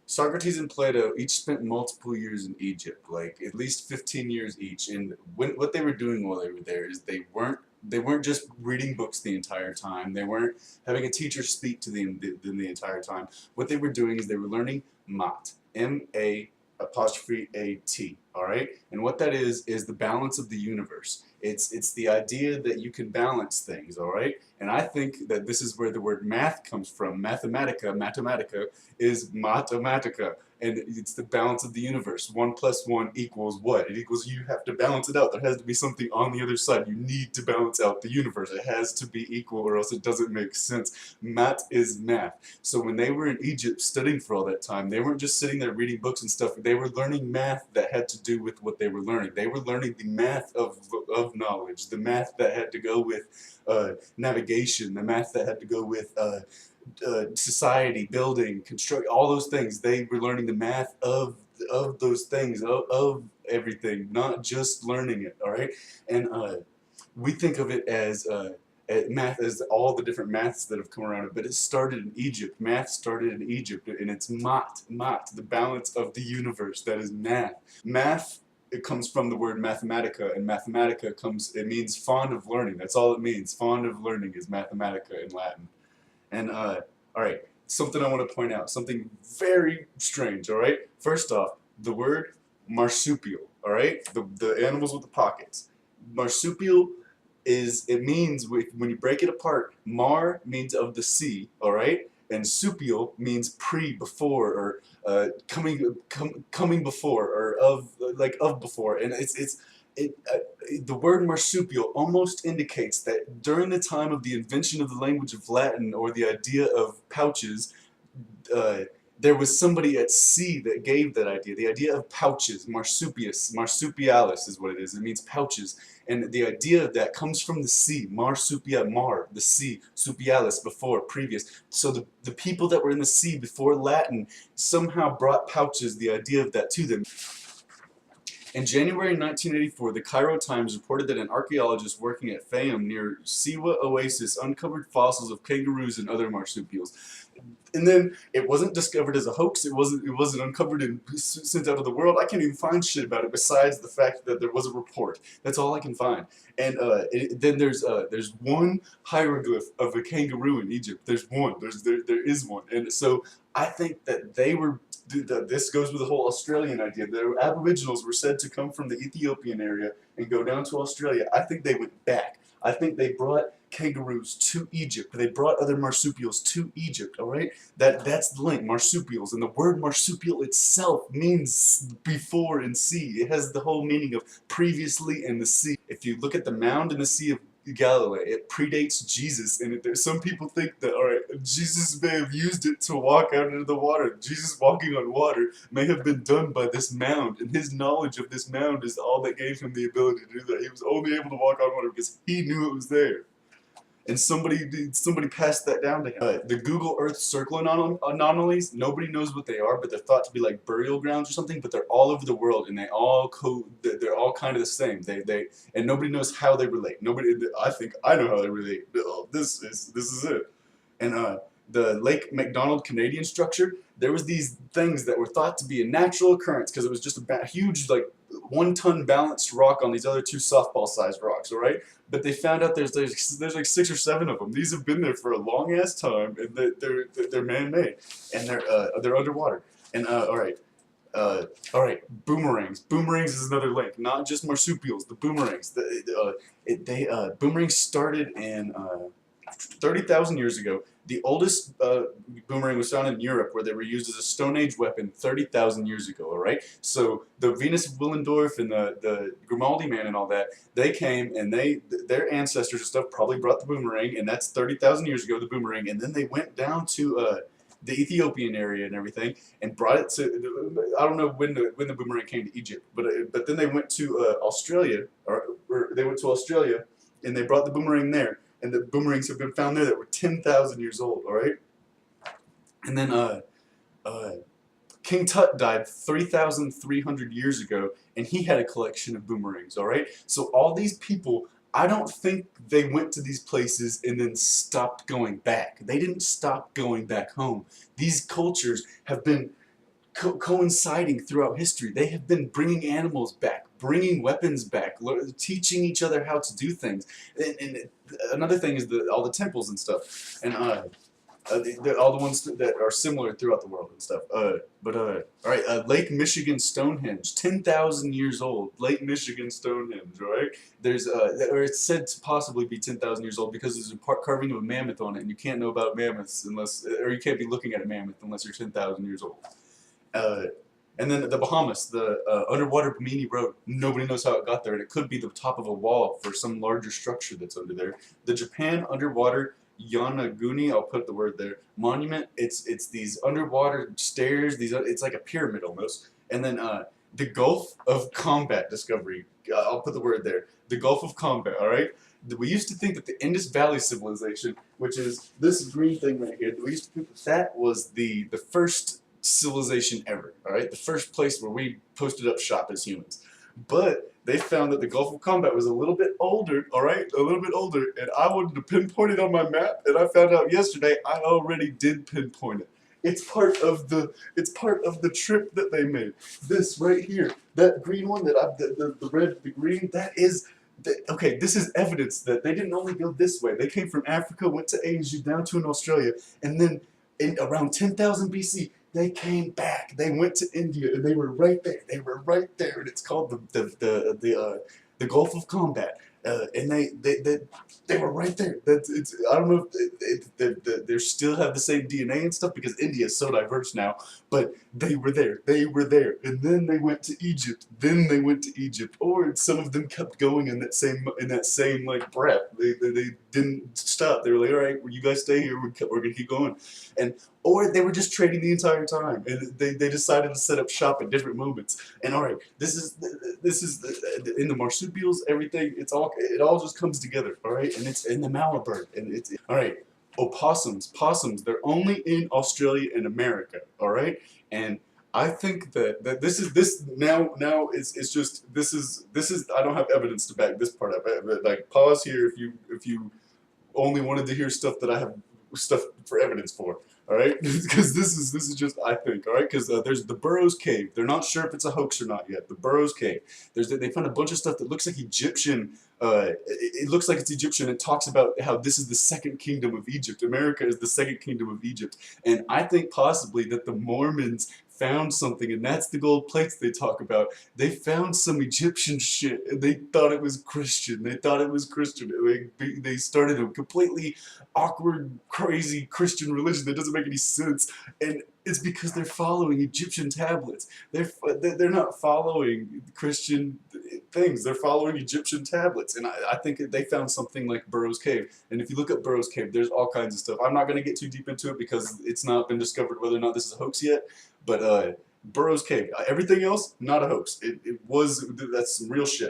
Socrates and Plato each spent multiple years in Egypt, like at least 15 years each. And what they were doing while they were there is they weren't just reading books the entire time. They weren't having a teacher speak to them the entire time. What they were doing is they were learning Mat, M-A apostrophe A-T, all right? And what that is the balance of the universe. It's the idea that you can balance things, all right? And I think that this is where the word math comes from. Mathematica is matematica. And it's the balance of the universe. 1 + 1 equals what? It equals, you have to balance it out. There has to be something on the other side. You need to balance out the universe. It has to be equal or else it doesn't make sense. Math is math. So when they were in Egypt studying for all that time, they weren't just sitting there reading books and stuff. They were learning math that had to do with what they were learning. They were learning the math of knowledge, the math that had to go with navigation, the math that had to go with society, building, construct, all those things. They were learning the math of those things, of everything, not just learning it, all right? And we think of it as math as all the different maths that have come around it, but it started in Egypt. Math started in Egypt, and it's mat, the balance of the universe. That is math. Math, it comes from the word mathematica, and mathematica it means fond of learning. That's all it means. Fond of learning is mathematica in Latin. And, alright, something I want to point out, something very strange, alright? First off, the word marsupial, alright? The animals with the pockets. Marsupial it means, when you break it apart, mar means of the sea, alright? And supial means before, or coming before, or of before. And the word marsupial almost indicates that during the time of the invention of the language of Latin, or the idea of pouches, there was somebody at sea that gave that idea. The idea of pouches, marsupialis is what it is. It means pouches. And the idea of that comes from the sea, the sea, supialis, before, previous. So the people that were in the sea before Latin somehow brought pouches, the idea of that, to them. In January 1984, the Cairo Times reported that an archaeologist working at Fayum near Siwa Oasis uncovered fossils of kangaroos and other marsupials. And then it wasn't discovered as a hoax. It wasn't uncovered and sent out of the world. I can't even find shit about it besides the fact that there was a report. That's all I can find. And then there's one hieroglyph of a kangaroo in Egypt. There's one. There is one. And so I think that this goes with the whole Australian idea. The Aboriginals were said to come from the Ethiopian area and go down to Australia. I think they went back. I think they brought kangaroos to Egypt. They brought other marsupials to Egypt, all right? That's the link, marsupials. And the word marsupial itself means before in sea. It has the whole meaning of previously in the sea. If you look at the mound in the Sea of Galilee, it predates Jesus, and some people think that, alright, Jesus may have used it to walk out into the water. Jesus walking on water may have been done by this mound, and his knowledge of this mound is all that gave him the ability to do that. He was only able to walk on water because he knew it was there. And somebody passed that down to him. The Google Earth circle anomalies, nobody knows what they are, but they're thought to be like burial grounds or something. But they're all over the world, and they're all kind of the same. And nobody knows how they relate. I think I know how they relate. Oh, this is it. And the Lake Macdonald Canadian structure, there was these things that were thought to be a natural occurrence because it was just a huge, like, 1-ton balanced rock on these other 2 softball-sized rocks, all right? But they found out there's like 6 or 7 of them. These have been there for a long-ass time, and they're man-made, and they're underwater. And all right, boomerangs. Boomerangs is another link, not just marsupials. The boomerangs. Boomerangs started in 30,000 years ago. The oldest boomerang was found in Europe, where they were used as a Stone Age weapon 30,000 years ago, alright? So the Venus of Willendorf and the Grimaldi Man and all that, they came and their ancestors and stuff probably brought the boomerang, and that's 30,000 years ago, the boomerang, and then they went down to the Ethiopian area and everything, and brought it to, I don't know when the boomerang came to Egypt, but then they went to Australia, or they went to Australia, and they brought the boomerang there. And the boomerangs have been found there that were 10,000 years old, all right? And then King Tut died 3,300 years ago, and he had a collection of boomerangs, all right? So all these people, I don't think they went to these places and then stopped going back. They didn't stop going back home. These cultures have been coinciding throughout history. They have been bringing animals back, bringing weapons back, teaching each other how to do things. And another thing is all the temples and stuff, and all the ones that are similar throughout the world and stuff. All right, Lake Michigan Stonehenge, 10,000 years old. Lake Michigan Stonehenge, right? There's or it's said to possibly be 10,000 years old because there's a carving of a mammoth on it, and you can't know about mammoths unless, or you can't be looking at a mammoth unless you're 10,000 years old. Uh, and then the Bahamas, the underwater Bimini Road. Nobody knows how it got there, and it could be the top of a wall for some larger structure that's under there. The Japan underwater Yonaguni, I'll put the word there, monument. It's these underwater stairs. It's like a pyramid almost. And then the Gulf of Khambhat discovery. I'll put the word there. The Gulf of Khambhat. All right. We used to think that the Indus Valley civilization, which is this green thing right here, we used to think that was the first civilization ever. All right, the first place where we posted up shop as humans. But they found that the Gulf of Khambhat was a little bit older, all right, a little bit older, and I wanted to pinpoint it on my map, and I found out yesterday I already did pinpoint it. It's part of the trip that they made. This right here, that green one, the red, the green, that is. Okay, this is evidence that they didn't only go this way. They came from Africa, went to Asia, down to Australia, and then in around 10,000 BC, they came back. They went to India, and they were right there. They were right there, and it's called the Gulf of Khambhat. And they were right there. I don't know if they still have the same DNA and stuff because India is so diverse now. But they were there. They were there, and then they went to Egypt. Then they went to Egypt, or some of them kept going in that same like breath. They didn't stop. They were like, all right, well, you guys stay here. We're gonna keep going, and or they were just trading the entire time, and they decided to set up shop at different moments. And all right, this is in the marsupials, everything. It all just comes together. All right, and it's in the Moa Bird, and it's all right. Opossums, they're only in Australia and America. All right, and I think that this now is just this is I don't have evidence to back this part up. But like pause here if you only wanted to hear stuff that I have stuff for evidence for. All right, because this is just I think. All right, because there's the Burrows cave. They're not sure if it's a hoax or not yet. The Burrows cave. They found a bunch of stuff that looks like Egyptian. It looks like it's Egyptian. It talks about how this is the second kingdom of Egypt. America is the second kingdom of Egypt, and I think possibly that the Mormons found something, and that's the gold plates they talk about. They found some Egyptian shit, and they thought it was Christian. They thought it was Christian. They started a completely awkward, crazy Christian religion that doesn't make any sense, and it's because they're following Egyptian tablets. They're not following Christian things. They're following Egyptian tablets, and I think that they found something like Burrows Cave. And if you look up Burrows Cave, there's all kinds of stuff. I'm not going to get too deep into it because it's not been discovered whether or not this is a hoax yet. But Burrows Cave, everything else, not a hoax. That's some real shit.